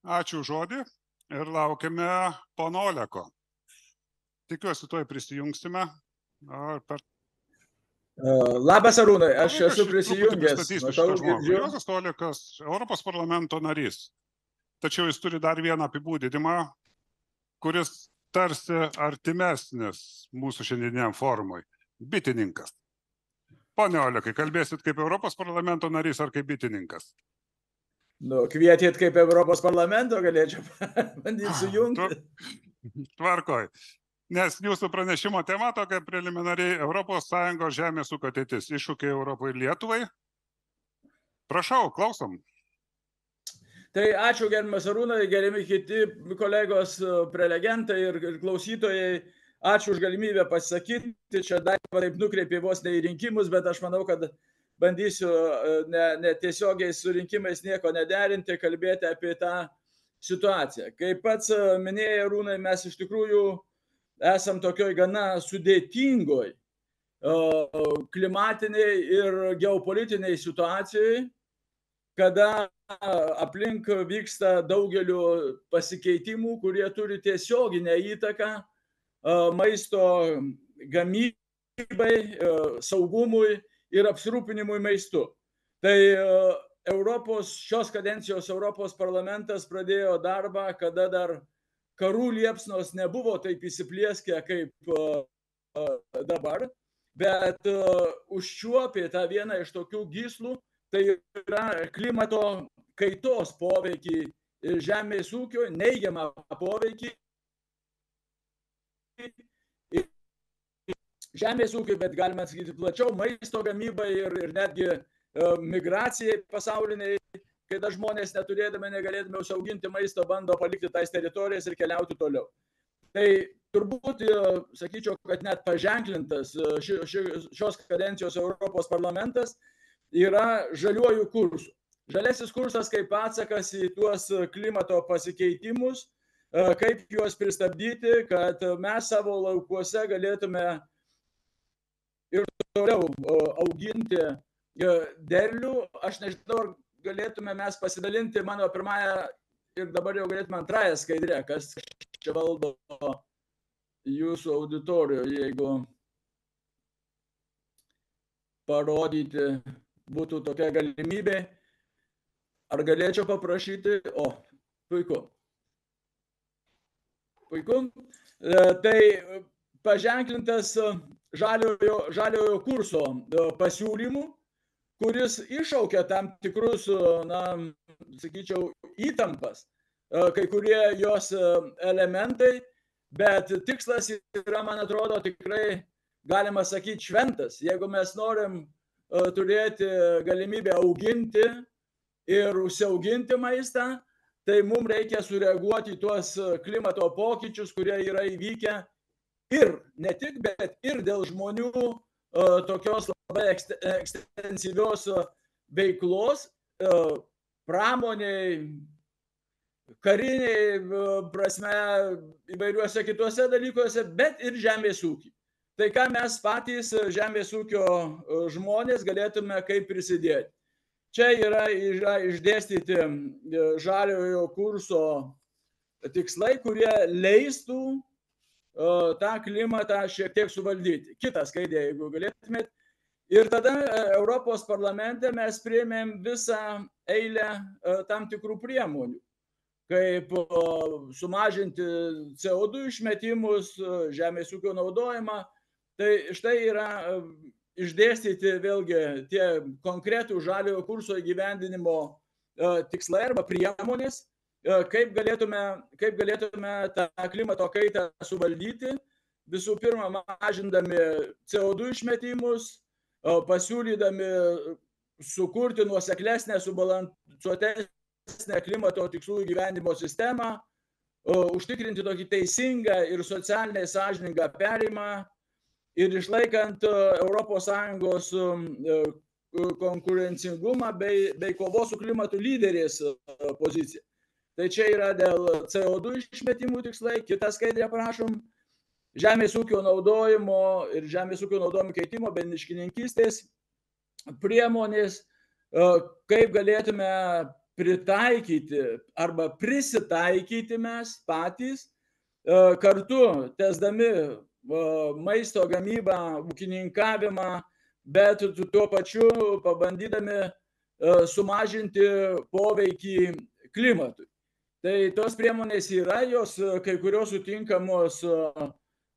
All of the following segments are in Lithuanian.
Ačiū žodį ir laukiame pono Oleko. Tikiuosi, tuoj prisijungsime. Labas, Arūnai, aš esu Truputį prisijungęs. pristatysiu šitą žmogų. Juozas Olekas, Europos parlamento narys. Tačiau jis turi dar vieną apibūdinimą, kuris tarsi artimesnis mūsų šiandieniam forumui. Bitininkas. Pone Olekai, kalbėsit kaip Europos parlamento narys ar kaip bitininkas? Kvietėt kaip Europos parlamento, galėčiau bandyti sujungti. Tvarkoj. Nes jūsų pranešimo tema tokia preliminariai Europos Sąjungos žemės ūkio ateitis, iššūkiai Europai ir Lietuvai. Prašau, klausom. Tai ačiū, gerbiamas Arūnai, gerbiami kiti kolegos prelegentai ir klausytojai. Ačiū už galimybę pasakyti. Čia dar taip nukreipė vos ne į rinkimus, bet aš manau, kad bandysiu ne tiesiogiai su rinkimais nieko nederinti, kalbėti apie tą situaciją. Kaip pats minėjai, Arūnai, mes iš tikrųjų esam tokioj gana sudėtingoj klimatiniai ir geopolitiniai situacijai, kada aplink vyksta daugeliu pasikeitimų, kurie turi tiesioginę įtaką maisto gamybai, saugumui ir apsirūpinimui maistu. Tai šios kadencijos Europos parlamentas pradėjo darbą, kada dar karų liepsnos nebuvo taip įsiplieskę kaip dabar, bet užčiuopė tą vieną iš tokių gyslų, tai yra klimato kaitos poveikį žemės ūkio, neigiamą poveikį žemės ūkiui, bet galime sakyti plačiau, maisto gamybai ir netgi migracijai pasauliniai, kai dar žmonės neturėdami, negalėdami užsiauginti maisto, bando palikti tais teritorijas ir keliauti toliau. Tai turbūt, sakyčiau, kad net paženklintas šios kadencijos Europos parlamentas yra žaliuoju kursu. Žaliasis kursas kaip atsakas į tuos klimato pasikeitimus, kaip juos pristabdyti, kad mes savo laukuose galėtume ir toliau auginti derlių. Aš nežinau, ar galėtume mes pasidalinti mano pirmąją ir dabar jau galėtume antrąją skaidrę, kas čia valdo jūsų auditorijoje, jeigu parodyti būtų tokia galimybė. Ar galėčiau paprašyti? O, puiku. Puiku. Tai paženklintas žaliojo kurso pasiūlymų, kuris iššaukia tam tikrus, sakyčiau, įtampas, kai kurie jos elementai, bet tikslas yra, man atrodo, tikrai galima sakyti šventas. Jeigu mes norim turėti galimybę auginti ir užsiauginti maistą, tai mums reikia sureaguoti į tuos klimato pokyčius, kurie yra įvykę ir ne tik, bet ir dėl žmonių tokios labai ekstensyvios veiklos, pramoniai, kariniai prasme, įvairiuose kituose dalykuose, bet ir žemės ūkį. Tai ką mes patys žemės ūkio žmonės galėtume kaip prisidėti. Čia yra išdėstyti žaliojo kurso tikslai, kurie leistų tą klimatą šiek tiek suvaldyti. Kitą skaidrę, jeigu galėtumėt. Ir tada Europos parlamente mes priėmėm visą eilę tam tikrų priemonių, kaip sumažinti CO2 išmetimus, žemės ūkio naudojimą. Tai štai yra išdėstyti vėlgi tie konkretų žaliojo kurso įgyvendinimo tikslai arba priemonės, kaip galėtume tą klimato kaitą suvaldyti. Visų pirma, mažindami CO2 išmetimus, pasiūlydami sukurti nuoseklesnę, subalansuotesnę klimato tikslų įgyvendinimo sistemą, užtikrinti tokį teisingą ir socialinį sąžiningą perėjimą ir išlaikant ES konkurencingumą bei kovos su klimatu lyderės poziciją. Tai čia yra dėl CO2 išmetimų tikslai. Kitą skaidrę prašom. Žemės ūkio naudojimo ir žemės ūkio naudojimo keitimo bei miškininkystės priemonės, kaip galėtume pritaikyti arba prisitaikyti mes patys, kartu tęsdami maisto gamybą, ūkininkavimą, bet tuo pačiu pabandydami sumažinti poveikį klimatui. Tai tos priemonės yra, jos kai kurios sutinkamos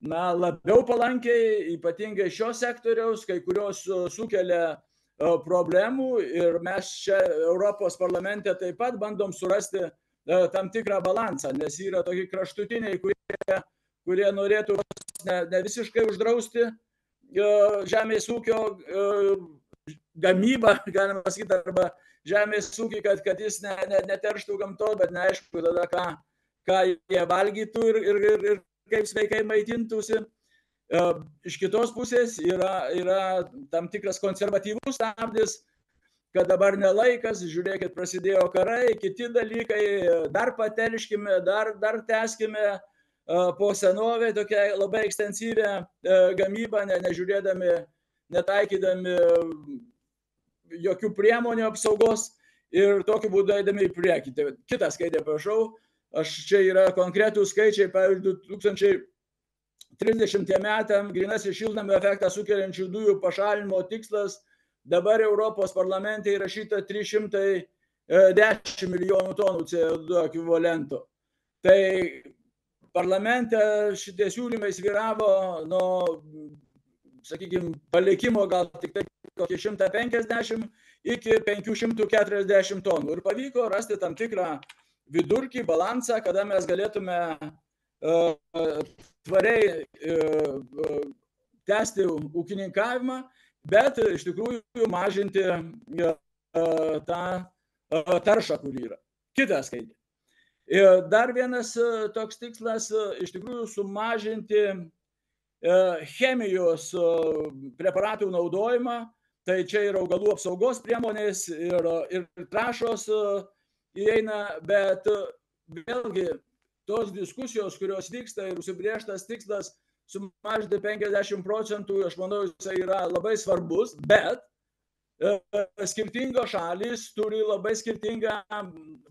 labiau palankiai, ypatingai šio sektoriaus, kai kurios sukelia problemų ir mes čia Europos parlamente taip pat bandom surasti tam tikrą balansą, nes yra tokie kraštutiniai, kurie norėtų ne visiškai uždrausti žemės ūkio gamybą, galima pasakyti, arba žemės ūkį, kad jis neterštų gamtos, bet neaišku tada, ką jie valgytų ir kaip sveikai maitintųsi. Iš kitos pusės yra tam tikras konservatyvus stabdis, kad dabar nelaikas, žiūrėkit, prasidėjo karai, kiti dalykai, dar patelškime, dar tęskime po senovę tokią labai ekstensyvę gamybą, nežiūrėdami, netaikydami jokių priemonių apsaugos ir tokiu būdu eidami į priekį. Kitą skaitę prašau, čia yra konkretų skaičiai, pavyzdžiui, 2030 metam grynasis šiltnamio efektą sukeliančių dujų pašalinimo tikslas dabar Europos parlamente įrašyta 310 milijonų tonų CO2 ekvivalento. Tai parlamente šitie siūlymai svyravo nuo, sakykime, palikimo gal tik tai kokie 150 iki 540 tonų. Ir pavyko rasti tam tikrą vidurkį, balansą, kada mes galėtume tvariai tęsti ūkininkavimą, bet iš tikrųjų mažinti tą taršą, kur yra. Kita skaitė. Dar vienas toks tikslas, iš tikrųjų sumažinti chemijos preparatų naudojimą, tai čia ir augalų apsaugos priemonės, ir trąšos įeina, bet vėlgi tos diskusijos, kurios vyksta ir užsibrėžtas tikslas sumažinti 50%, aš manau, jis yra labai svarbus, bet skirtingos šalys turi labai skirtingą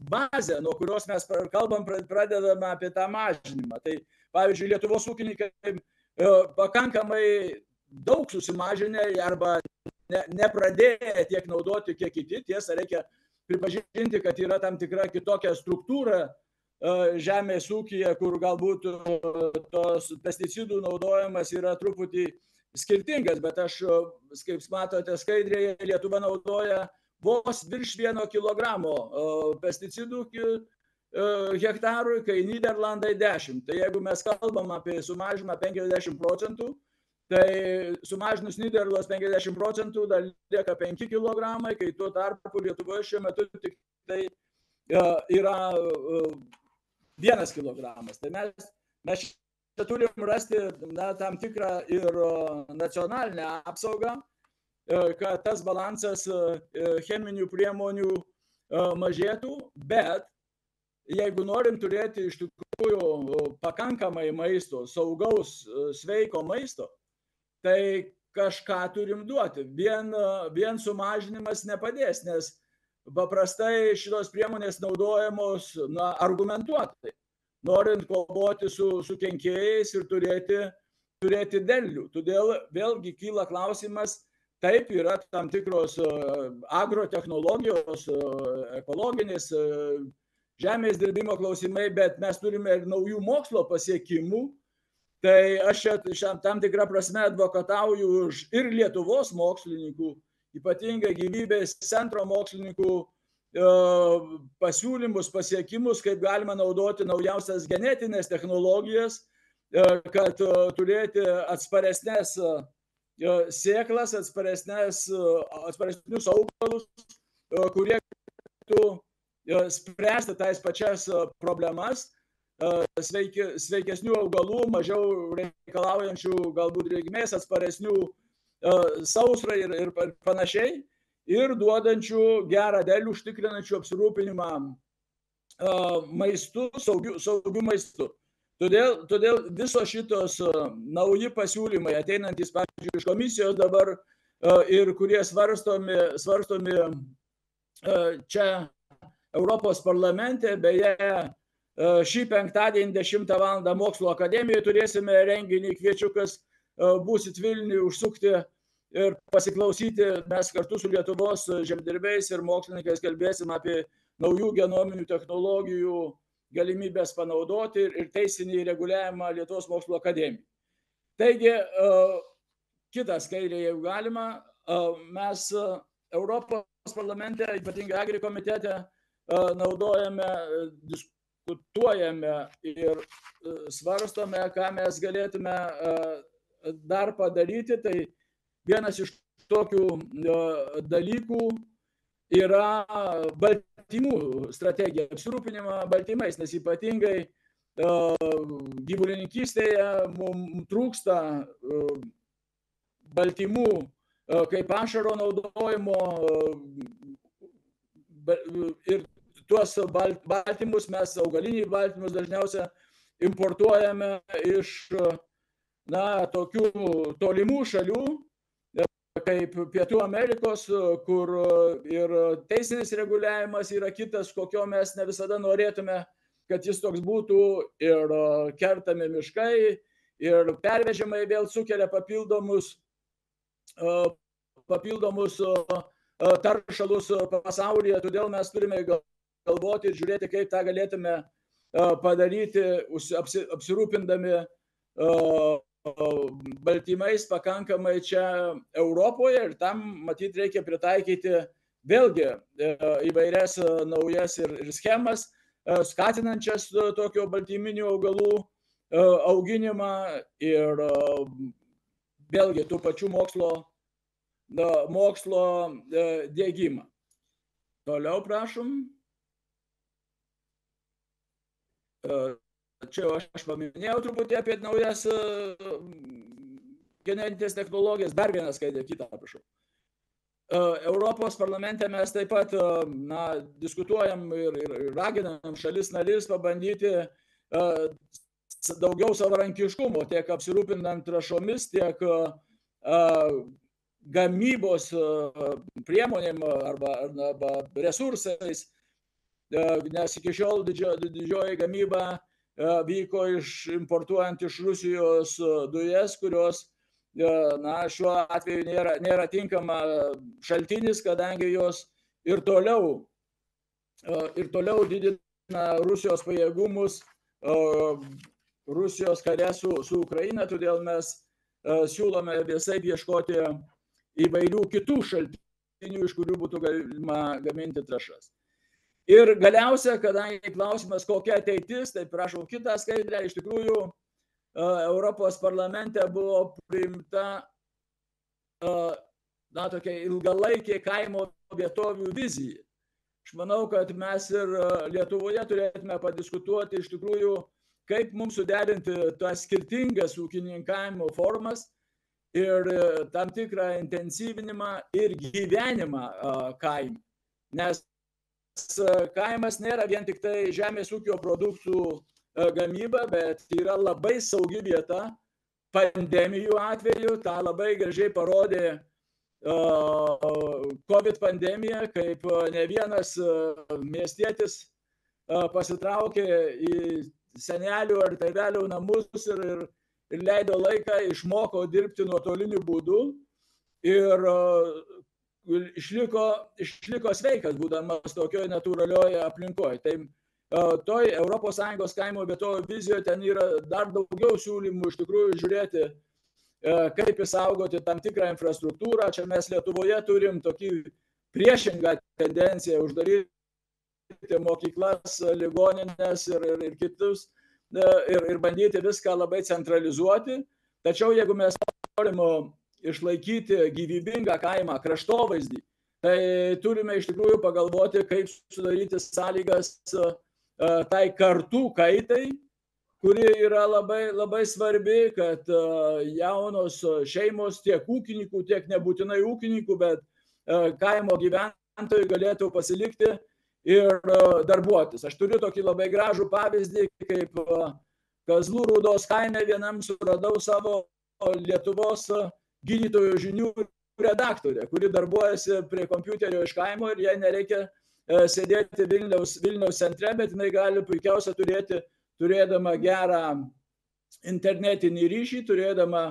bazę, nuo kurios mes kalbam, pradedame apie tą mažinimą. Tai, pavyzdžiui, Lietuvos ūkininkai pakankamai daug susimažinę arba nepradėję tiek naudoti, kiek kiti. Tiesa, reikia pripažinti, kad yra tam tikra kitokia struktūra žemės ūkyje, kur galbūt tos pesticidų naudojimas yra truputį skirtingas, bet aš, kaip matote skaidrėje, Lietuva naudoja vos virš 1 kilogramo pesticidų hektarui, kai Nyderlandai 10. Tai jeigu mes kalbam apie sumažinimą 50%, tai sumažinus Nyderlandus 50% dar lieka 5 kilogramai, kai tuo tarpu Lietuvoje šiuo metu tik tai yra 1 kilogramas. Tai mes čia turim rasti tam tikrą ir nacionalinę apsaugą, kad tas balansas cheminių priemonių mažėtų, bet jeigu norim turėti iš tikrųjų pakankamai maisto, saugaus, sveiko maisto, tai kažką turim duoti. Vien sumažinimas nepadės, nes paprastai šitos priemonės naudojamos argumentuotai, norint kovoti su kenkėjais ir turėti derlių. Todėl vėlgi kyla klausimas, taip yra tam tikros agrotechnologijos, ekologinės žemės dirbimo klausimai, bet mes turime ir naujų mokslo pasiekimų. Tai aš čia tam tikrą prasme advokatauju už ir Lietuvos mokslininkų, ypatingai gyvybės centro mokslininkų pasiūlymus, pasiekimus, kaip galima naudoti naujausias genetinės technologijas, kad turėti atsparesnės sėklas, atsparesnius augalus, kurie galėtų spręsti tais pačias problemas, sveikesnių augalų, mažiau reikalaujančių galbūt drėgmės, atsparesnių sausrai ir panašiai, ir duodančių gerą derlių, užtikrinančių apsirūpinimą maistu, saugiu maistu. Todėl visos šitos nauji pasiūlymai, ateinantys, pavyzdžiui, iš komisijos dabar ir kurie svarstomi čia Europos parlamente, beje, šį penktadienį 10 val. Mokslo akademijoje turėsime renginį, kviečiu, kas būsit Vilniuje, užsukti ir pasiklausyti. Mes kartu su Lietuvos žemdirbiais ir mokslininkais kalbėsim apie naujų genominių technologijų galimybės panaudoti ir teisinį reguliavimą Lietuvos mokslo akademijai. Taigi, kitą skaidrę, jeigu galima, mes Europos parlamente, ypatingai Agri komitete, naudojame, diskutuojame ir svarstome, ką mes galėtume dar padaryti. Tai vienas iš tokių dalykų yra baltymų strategija, apsirūpinimą baltymais, nes ypatingai gyvulininkystėje mums trūksta baltymų kaip pašaro naudojimo ir tuos baltymus mes, augaliniai baltymus, dažniausiai importuojame iš tokių tolimų šalių, kaip Pietų Amerikos, kur ir teisinis reguliavimas yra kitas, kokio mes ne visada norėtume, kad jis toks būtų, ir kertami miškai, ir pervežimai vėl sukelia papildomus taršalus pasaulyje, todėl mes turime galvoti ir žiūrėti, kaip tą galėtume padaryti, apsirūpindami baltymais pakankamai čia Europoje, ir tam, matyt, reikia pritaikyti vėlgi įvairias naujas ir schemas, skatinančias tokio baltyminių augalų auginimą ir vėlgi tų pačių mokslo diegimą. Toliau prašom. Čia aš paminėjau truputį apie naujas genetinės technologijas. Dar vieną skaidrę, kitą prašau. Europos parlamente mes taip pat diskutuojam ir raginam šalis narys pabandyti daugiau savarankiškumo, tiek apsirūpinant trąšomis, tiek gamybos priemonėm arba resursais, nes iki šiol didžioji gamyba vyko importuojant iš Rusijos dujas, kurios šiuo atveju nėra tinkama šaltinis, kadangi jos ir toliau didina Rusijos pajėgumus Rusijos kare su Ukraina, todėl mes siūlome visai ieškoti įvairių kitų šaltinių, iš kurių būtų galima gaminti trąšas. Ir galiausia, kadangi klausimas, kokia ateitis, tai prašau kitą skaidrę, iš tikrųjų Europos parlamente buvo priimta tokia ilgalaikė kaimo vietovių vizija. Aš manau, kad mes ir Lietuvoje turėtume padiskutuoti iš tikrųjų, kaip mums suderinti tas skirtingas ūkininkavimo formas ir tam tikrą intensyvinimą ir gyvenimą kaime. Nes kaimas nėra vien tik tai žemės ūkio produktų gamyba, bet yra labai saugi vieta pandemijų atveju. Ta labai gražiai parodė COVID pandemija, kaip ne vienas miestietis pasitraukė į senelių ar tėvelių namus ir leido laiką, išmoko dirbti nuotoliniu būdu ir išliko sveikas, būdamas tokioje natūralioje aplinkoje. Tai toj ES kaimo vietovių vizijoje ten yra dar daugiau siūlymų iš tikrųjų žiūrėti, kaip išsaugoti tam tikrą infrastruktūrą. Čia mes Lietuvoje turim tokį priešingą tendenciją uždaryti mokyklas, ligoninės ir kitus ir bandyti viską labai centralizuoti. Tačiau jeigu mes norim išlaikyti gyvybingą kaimą, kraštovaizdį, tai turime iš tikrųjų pagalvoti, kaip sudaryti sąlygas tai kartų kaitai, kuri yra labai, labai svarbi, kad jaunos šeimos tiek ūkininkų, tiek nebūtinai ūkininkų, bet kaimo gyventojai galėtų pasilikti ir darbuotis. Aš turiu tokį labai gražų pavyzdį, kaip Kazlų Rūdos kaime vienam suradau savo Lietuvos gydytojų žinių redaktorė, kuri darbuojasi prie kompiuterio iš kaimo ir jai nereikia sėdėti Vilniaus centre, bet jinai gali puikiausia turėdama gerą internetinį ryšį, turėdama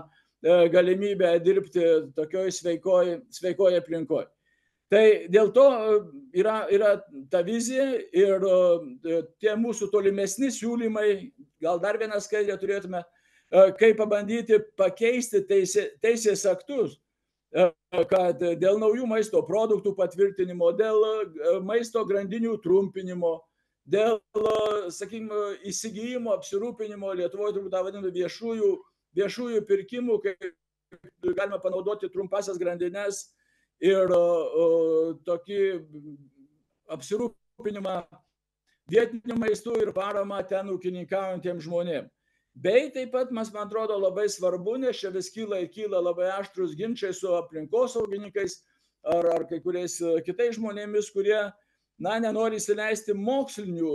galimybę dirbti tokioj sveikoj aplinkoj. Tai dėl to yra ta vizija ir tie mūsų tolimesni siūlymai, gal dar vieną skaidrę turėtume, kaip pabandyti pakeisti teisės aktus, kad dėl naujų maisto produktų patvirtinimo, dėl maisto grandinių trumpinimo, dėl, sakykime, įsigijimo, apsirūpinimo, Lietuvoje turbūt tą vadiname viešųjų pirkimų, kai galima panaudoti trumpasias grandines ir tokį apsirūpinimą vietiniu maistu ir paramą ten ūkininkaujantiems žmonėms. Bei taip pat, man atrodo, labai svarbu, nes čia vis kyla labai aštrus ginčiai su aplinkosaugininkais ar kai kuriais kitais žmonėmis, kurie, nenori įsileisti mokslinių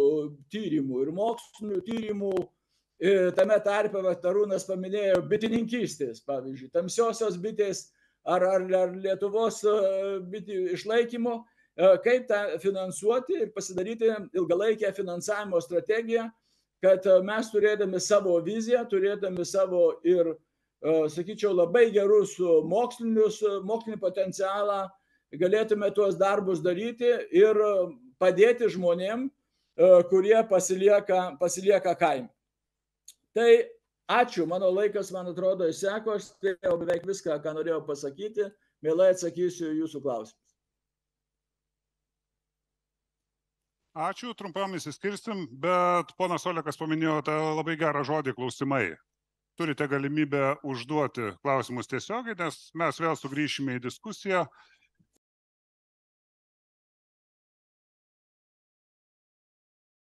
tyrimų. Ir mokslinių tyrimų tame tarpe, Arūnas paminėjo, bitininkystės, pavyzdžiui, tamsiosios bitės ar Lietuvos bičių išlaikymo, kaip tą finansuoti ir pasidaryti ilgalaikę finansavimo strategiją, kad mes turėdami savo viziją, turėdami savo ir, sakyčiau, labai gerus mokslinį potencialą, galėtume tuos darbus daryti ir padėti žmonėm, kurie pasilieka kaime. Tai ačiū, mano laikas, man atrodo, išseko, aš spėjau beveik viską, ką norėjau pasakyti, mielai atsakysiu jūsų klausimus. Ačiū, trumpam įsiskirstim, bet ponas Olekas paminėjo tą labai gerą žodį klausimai. Turite galimybę užduoti klausimus tiesiogiai, nes mes vėl sugrįšime į diskusiją